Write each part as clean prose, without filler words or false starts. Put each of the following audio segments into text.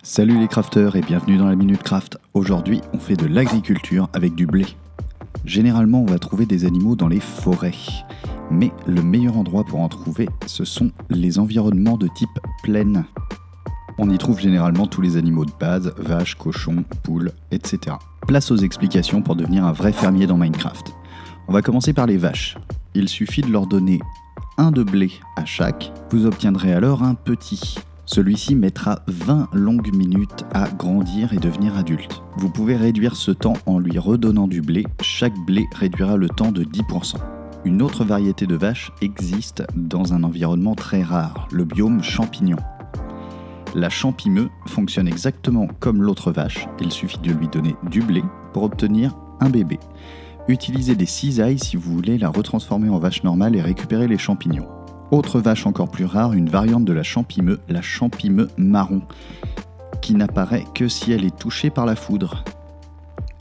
Salut les crafters et bienvenue dans la Minute Craft. Aujourd'hui, on fait de l'agriculture avec du blé. Généralement, on va trouver des animaux dans les forêts. Mais le meilleur endroit pour en trouver, ce sont les environnements de type plaine. On y trouve généralement tous les animaux de base, vaches, cochons, poules, etc. Place aux explications pour devenir un vrai fermier dans Minecraft. On va commencer par les vaches. Il suffit de leur donner un de blé à chaque. Vous obtiendrez alors un petit. Celui-ci mettra 20 longues minutes à grandir et devenir adulte. Vous pouvez réduire ce temps en lui redonnant du blé. Chaque blé réduira le temps de 10%. Une autre variété de vaches existe dans un environnement très rare, le biome champignon. La champimeux fonctionne exactement comme l'autre vache. Il suffit de lui donner du blé pour obtenir un bébé. Utilisez des cisailles si vous voulez la retransformer en vache normale et récupérer les champignons. Autre vache encore plus rare, une variante de la champimeux marron, qui n'apparaît que si elle est touchée par la foudre.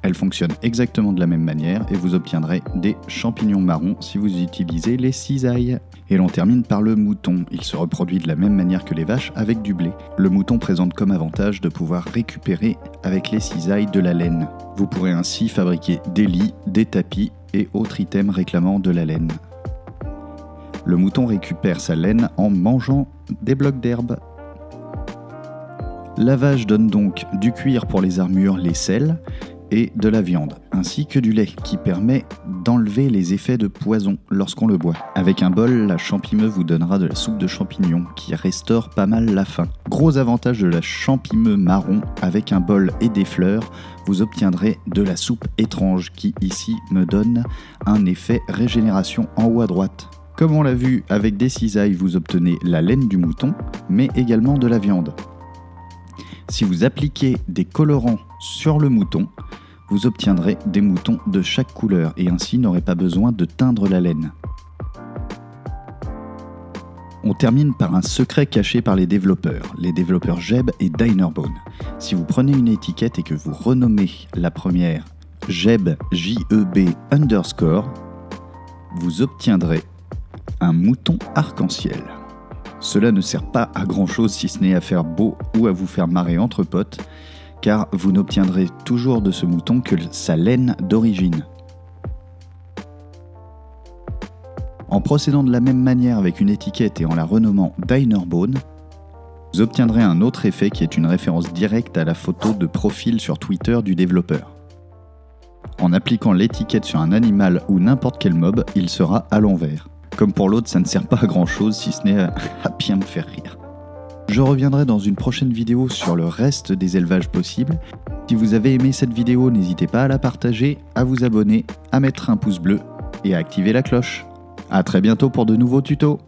Elle fonctionne exactement de la même manière et vous obtiendrez des champignons marrons si vous utilisez les cisailles. Et l'on termine par le mouton. Il se reproduit de la même manière que les vaches avec du blé. Le mouton présente comme avantage de pouvoir récupérer avec les cisailles de la laine. Vous pourrez ainsi fabriquer des lits, des tapis et autres items réclamant de la laine. Le mouton récupère sa laine en mangeant des blocs d'herbe. La vache donne donc du cuir pour les armures, les selles et de la viande, ainsi que du lait qui permet d'enlever les effets de poison lorsqu'on le boit. Avec un bol, la champimeux vous donnera de la soupe de champignons qui restaure pas mal la faim. Gros avantage de la champimeux marron, avec un bol et des fleurs, vous obtiendrez de la soupe étrange qui ici me donne un effet régénération en haut à droite. Comme on l'a vu, avec des cisailles, vous obtenez la laine du mouton, mais également de la viande. Si vous appliquez des colorants sur le mouton, vous obtiendrez des moutons de chaque couleur et ainsi n'aurez pas besoin de teindre la laine. On termine par un secret caché par les développeurs Jeb et Dinerbone. Si vous prenez une étiquette et que vous renommez la première Jeb, J-E-B _, vous obtiendrez un mouton arc-en-ciel. Cela ne sert pas à grand chose si ce n'est à faire beau ou à vous faire marrer entre potes, car vous n'obtiendrez toujours de ce mouton que sa laine d'origine. En procédant de la même manière avec une étiquette et en la renommant Dinerbone, vous obtiendrez un autre effet qui est une référence directe à la photo de profil sur Twitter du développeur. En appliquant l'étiquette sur un animal ou n'importe quel mob, il sera à l'envers. Comme pour l'autre, ça ne sert pas à grand chose si ce n'est à bien me faire rire. Je reviendrai dans une prochaine vidéo sur le reste des élevages possibles. Si vous avez aimé cette vidéo, n'hésitez pas à la partager, à vous abonner, à mettre un pouce bleu et à activer la cloche. A très bientôt pour de nouveaux tutos.